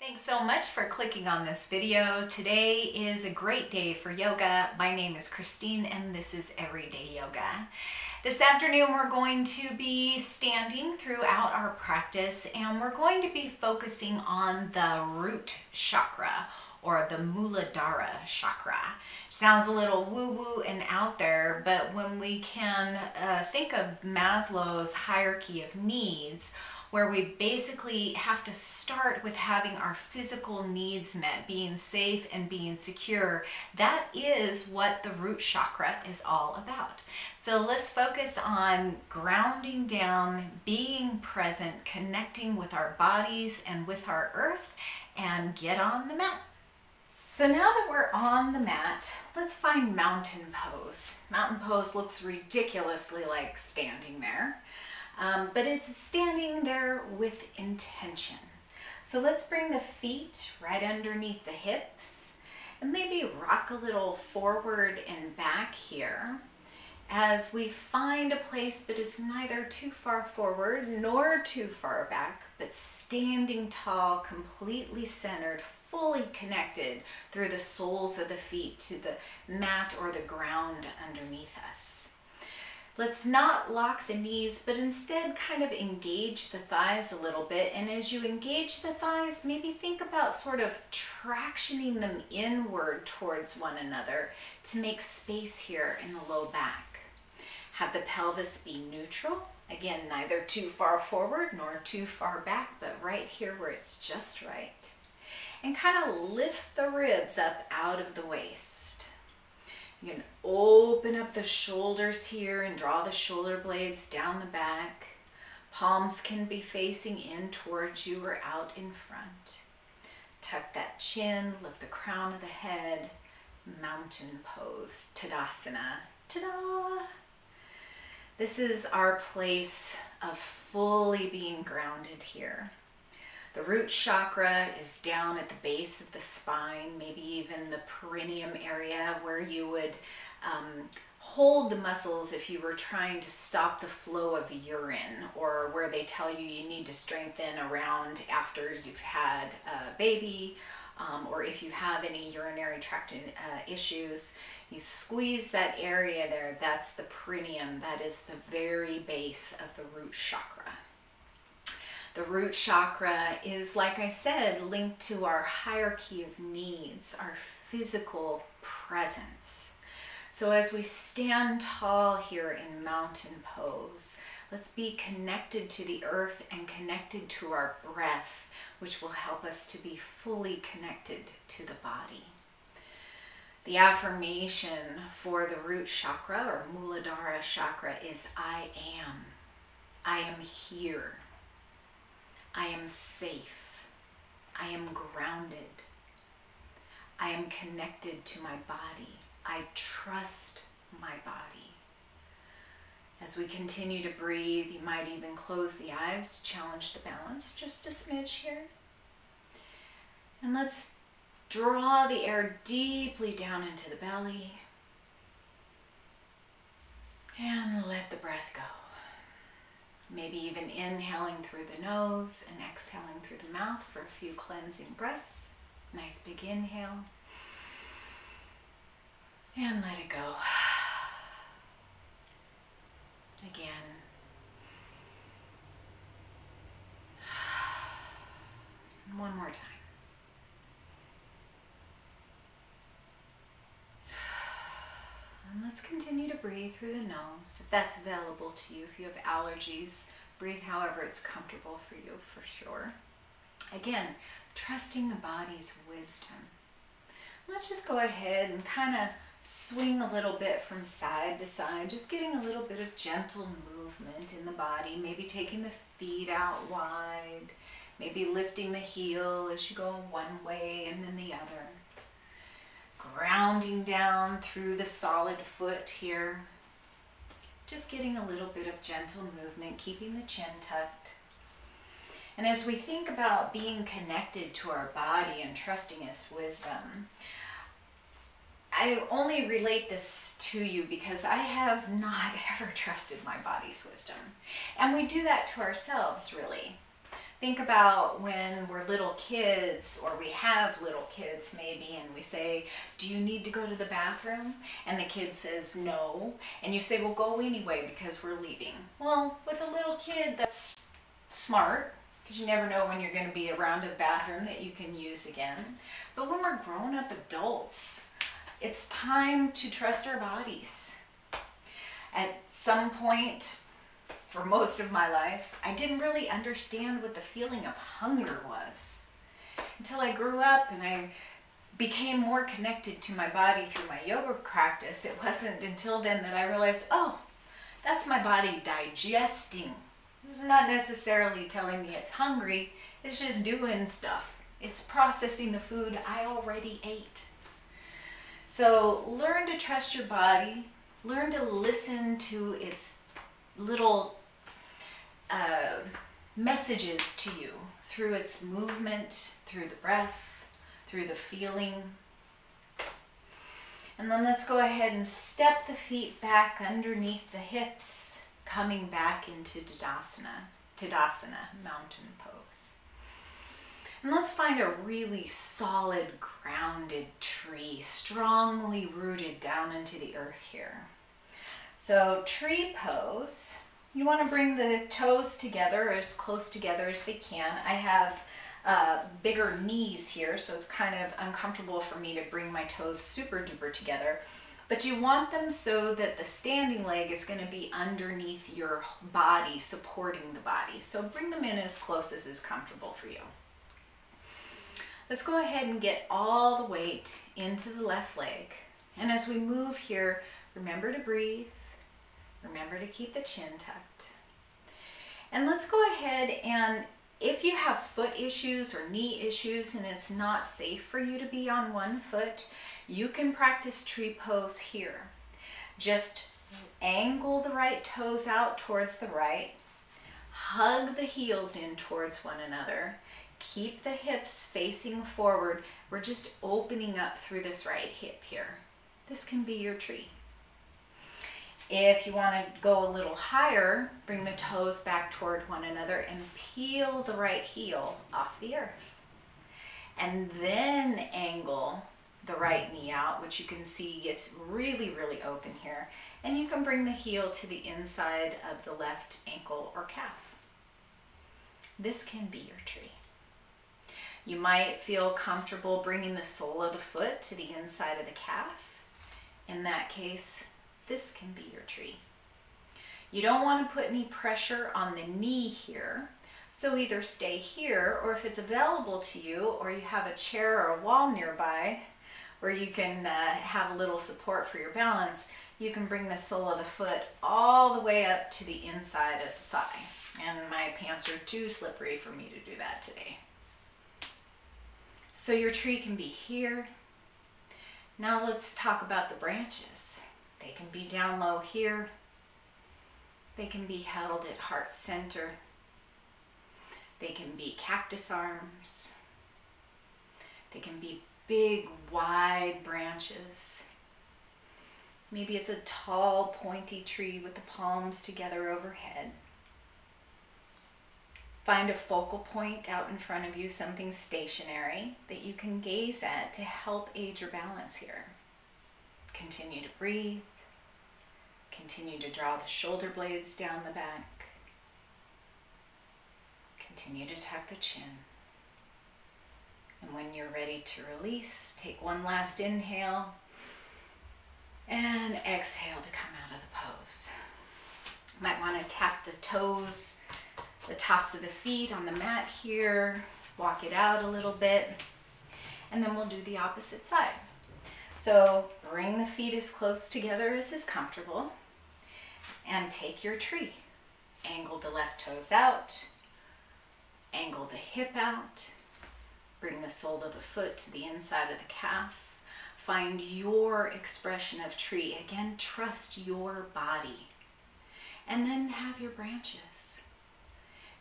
Thanks so much for clicking on this video. Today is a great day for yoga. My name is Christine and this is Everyday Yoga. This afternoon we're going to be standing throughout our practice and we're going to be focusing on the root chakra or the Muladhara chakra. Sounds a little woo-woo and out there, but when we can think of Maslow's hierarchy of needs, where we basically have to start with having our physical needs met, being safe and being secure. That is what the root chakra is all about. So let's focus on grounding down, being present, connecting with our bodies and with our earth, and get on the mat. So now that we're on the mat, let's find mountain pose. Mountain pose looks ridiculously like standing there. But it's standing there with intention. So let's bring the feet right underneath the hips and maybe rock a little forward and back here as we find a place that is neither too far forward nor too far back, but standing tall, completely centered, fully connected through the soles of the feet to the mat or the ground underneath us. Let's not lock the knees, but instead kind of engage the thighs a little bit. And as you engage the thighs, maybe think about sort of tractioning them inward towards one another to make space here in the low back. Have the pelvis be neutral. Again, neither too far forward nor too far back, but right here where it's just right. And kind of lift the ribs up out of the waist. You can open up the shoulders here and draw the shoulder blades down the back. Palms can be facing in towards you or out in front. Tuck that chin, lift the crown of the head. Mountain pose, Tadasana. Ta-da! This is our place of fully being grounded here. The root chakra is down at the base of the spine, maybe even the perineum area where you would hold the muscles if you were trying to stop the flow of urine, or where they tell you you need to strengthen around after you've had a baby, or if you have any urinary tract issues. You squeeze that area there, that's the perineum, that is the very base of the root chakra. The root chakra is, like I said, linked to our hierarchy of needs, our physical presence. So as we stand tall here in mountain pose, let's be connected to the earth and connected to our breath, which will help us to be fully connected to the body. The affirmation for the root chakra or Muladhara chakra is I am. I am here. I am safe. I am grounded. I am connected to my body. I trust my body. As we continue to breathe, you might even close the eyes to challenge the balance just a smidge here. And let's draw the air deeply down into the belly and let the breath go. Maybe even inhaling through the nose and exhaling through the mouth for a few cleansing breaths. Nice big inhale. And let it go. Again. One more time. And let's continue to breathe through the nose, if that's available to you. If you have allergies, breathe however it's comfortable for you, for sure. Again, trusting the body's wisdom. Let's just go ahead and kind of swing a little bit from side to side, just getting a little bit of gentle movement in the body, maybe taking the feet out wide, maybe lifting the heel as you go one way and then the other. Grounding down through the solid foot here. Just getting a little bit of gentle movement, keeping the chin tucked. And as we think about being connected to our body and trusting its wisdom, I only relate this to you because I have not ever trusted my body's wisdom. And we do that to ourselves, really. Think about when we're little kids, or we have little kids maybe, and we say, do you need to go to the bathroom? And the kid says no. And you say, well, go anyway because we're leaving. Well, with a little kid, that's smart, because you never know when you're going to be around a bathroom that you can use again. But when we're grown-up adults, it's time to trust our bodies. At some point, for most of my life, I didn't really understand what the feeling of hunger was until I grew up and I became more connected to my body through my yoga practice. It wasn't until then that I realized, oh, that's my body digesting. This is not necessarily telling me it's hungry. It's just doing stuff. It's processing the food I already ate. So learn to trust your body. Learn to listen to its little messages to you through its movement, through the breath, through the feeling. And then let's go ahead and step the feet back underneath the hips, coming back into Tadasana, mountain pose. And let's find a really solid, grounded tree, strongly rooted down into the earth here. So tree pose. You want to bring the toes together, as close together as they can. I have bigger knees here, so it's kind of uncomfortable for me to bring my toes super duper together. But you want them so that the standing leg is going to be underneath your body, supporting the body. So bring them in as close as is comfortable for you. Let's go ahead and get all the weight into the left leg. And as we move here, remember to breathe. Remember to keep the chin tucked. And let's go ahead and, if you have foot issues or knee issues and it's not safe for you to be on one foot, you can practice tree pose here. Just angle the right toes out towards the right. Hug the heels in towards one another. Keep the hips facing forward. We're just opening up through this right hip here. This can be your tree. If you want to go a little higher, bring the toes back toward one another and peel the right heel off the earth. And then angle the right knee out, which you can see gets really, really open here. And you can bring the heel to the inside of the left ankle or calf. This can be your tree. You might feel comfortable bringing the sole of the foot to the inside of the calf. In that case, this can be your tree. You don't want to put any pressure on the knee here, so either stay here, or if it's available to you, or you have a chair or a wall nearby where you can have a little support for your balance, you can bring the sole of the foot all the way up to the inside of the thigh. And my pants are too slippery for me to do that today. So your tree can be here. Now let's talk about the branches. They can be down low here. They can be held at heart center. They can be cactus arms. They can be big, wide branches. Maybe it's a tall, pointy tree with the palms together overhead. Find a focal point out in front of you, something stationary that you can gaze at to help aid your balance here. Continue to breathe. Continue to draw the shoulder blades down the back. Continue to tuck the chin. And when you're ready to release, take one last inhale and exhale to come out of the pose. You might want to tap the toes, the tops of the feet on the mat here, walk it out a little bit, and then we'll do the opposite side. So bring the feet as close together as is comfortable and take your tree. Angle the left toes out, angle the hip out, bring the sole of the foot to the inside of the calf. Find your expression of tree. Again, trust your body. And then have your branches.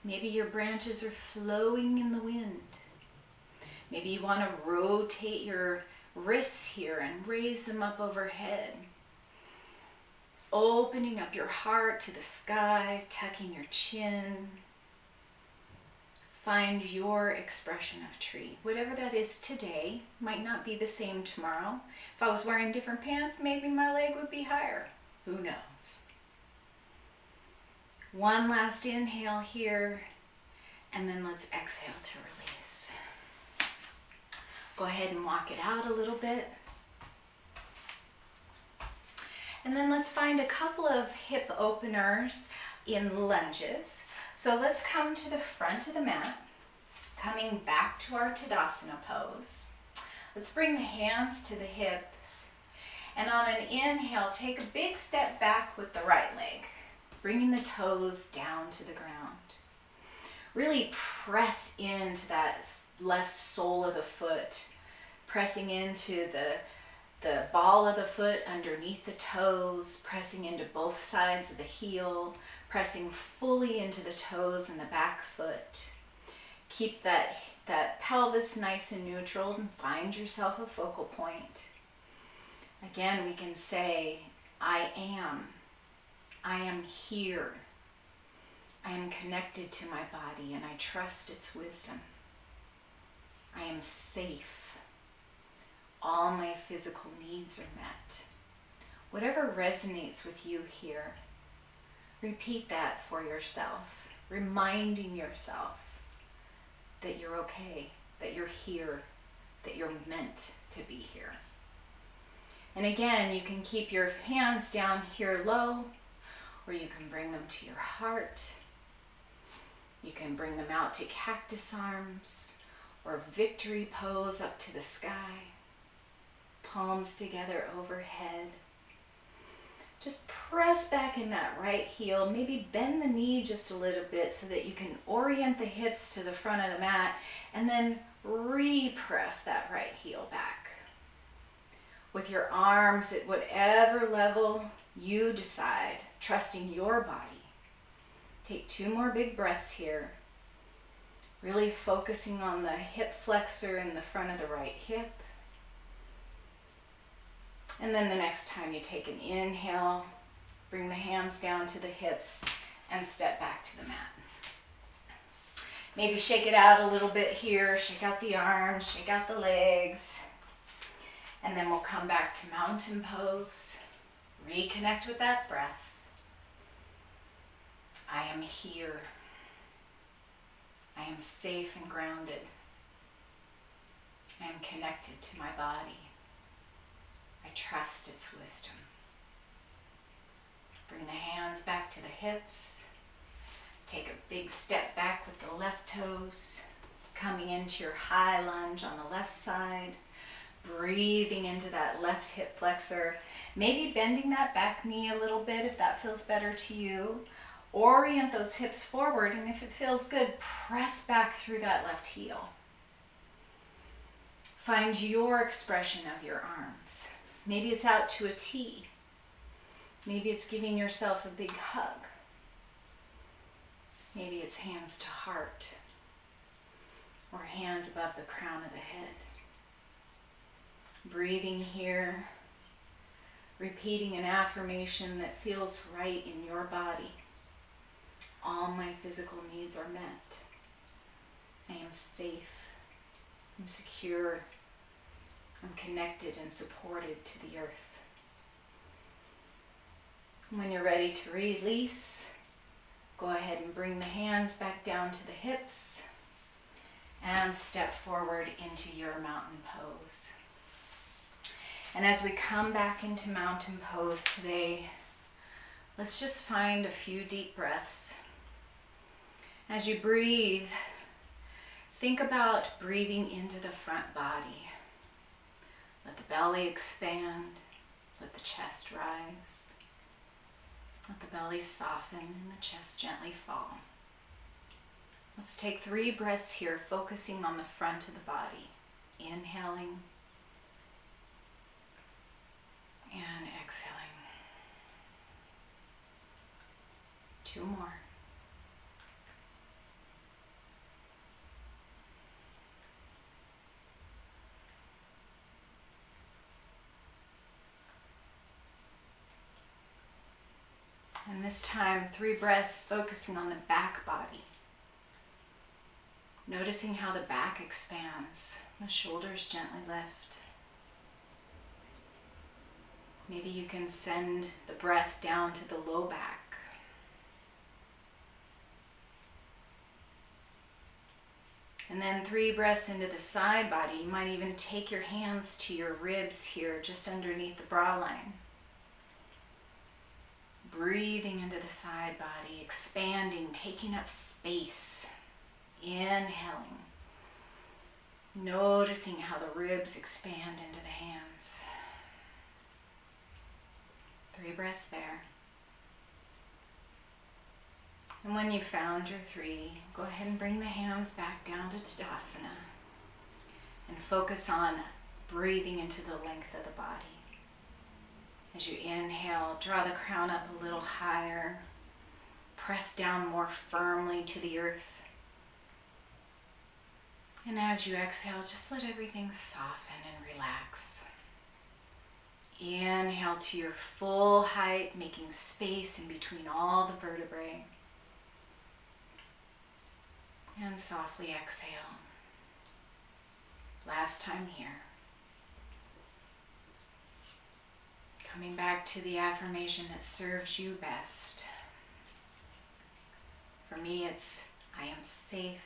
Maybe your branches are flowing in the wind. Maybe you want to rotate your wrists here and raise them up overhead. Opening up your heart to the sky, tucking your chin. Find your expression of tree. Whatever that is today might not be the same tomorrow. If I was wearing different pants, maybe my leg would be higher. Who knows? One last inhale here, and then let's exhale to release. Go ahead and walk it out a little bit. And then let's find a couple of hip openers in lunges. So let's come to the front of the mat, coming back to our Tadasana pose. Let's bring the hands to the hips. And on an inhale, take a big step back with the right leg, bringing the toes down to the ground. Really press into that left sole of the foot, pressing into the ball of the foot underneath the toes, pressing into both sides of the heel, pressing fully into the toes and the back foot. Keep that pelvis nice and neutral and find yourself a focal point. Again, we can say, I am here. I am connected to my body and I trust its wisdom. I am safe. All my physical needs are met. Whatever resonates with you here, repeat that for yourself, reminding yourself that you're okay, that you're here, that you're meant to be here. And again, you can keep your hands down here low, or you can bring them to your heart. You can bring them out to cactus arms, or victory pose up to the sky. Palms together overhead. Just press back in that right heel, maybe bend the knee just a little bit so that you can orient the hips to the front of the mat, and then repress that right heel back. With your arms at whatever level you decide, trusting your body. Take 2 more big breaths here. Really focusing on the hip flexor in the front of the right hip. And then the next time you take an inhale, bring the hands down to the hips and step back to the mat. Maybe shake it out a little bit here, shake out the arms, shake out the legs. And then we'll come back to mountain pose. Reconnect with that breath. I am here. I am safe and grounded. I am connected to my body. I trust its wisdom. Bring the hands back to the hips. Take a big step back with the left toes, coming into your high lunge on the left side, breathing into that left hip flexor, maybe bending that back knee a little bit if that feels better to you. Orient those hips forward, and if it feels good, press back through that left heel. Find your expression of your arms. Maybe it's out to a T. Maybe it's giving yourself a big hug. Maybe it's hands to heart, or hands above the crown of the head. Breathing here, repeating an affirmation that feels right in your body. All my physical needs are met. I am safe. I'm secure. I'm connected and supported to the earth. When you're ready to release, go ahead and bring the hands back down to the hips and step forward into your mountain pose. And as we come back into mountain pose today, let's just find a few deep breaths. As you breathe, think about breathing into the front body. Let the belly expand, let the chest rise. Let the belly soften and the chest gently fall. Let's take 3 breaths here, focusing on the front of the body. Inhaling and exhaling. 2 more. And this time, 3 breaths focusing on the back body. Noticing how the back expands, the shoulders gently lift. Maybe you can send the breath down to the low back. And then 3 breaths into the side body. You might even take your hands to your ribs here, just underneath the bra line. Breathing into the side body, expanding, taking up space. Inhaling. Noticing how the ribs expand into the hands. 3 breaths there. And when you've found your 3, go ahead and bring the hands back down to Tadasana and focus on breathing into the length of the body. As you inhale, draw the crown up a little higher, press down more firmly to the earth. And as you exhale, just let everything soften and relax. Inhale to your full height, making space in between all the vertebrae. And softly exhale. Last time here. Coming back to the affirmation that serves you best. For me, it's I am safe,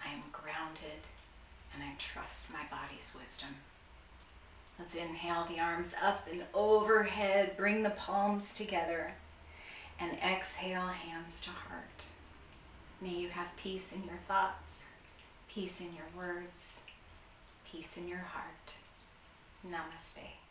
I am grounded, and I trust my body's wisdom. Let's inhale the arms up and overhead, bring the palms together, and exhale, hands to heart. May you have peace in your thoughts, peace in your words, peace in your heart. Namaste.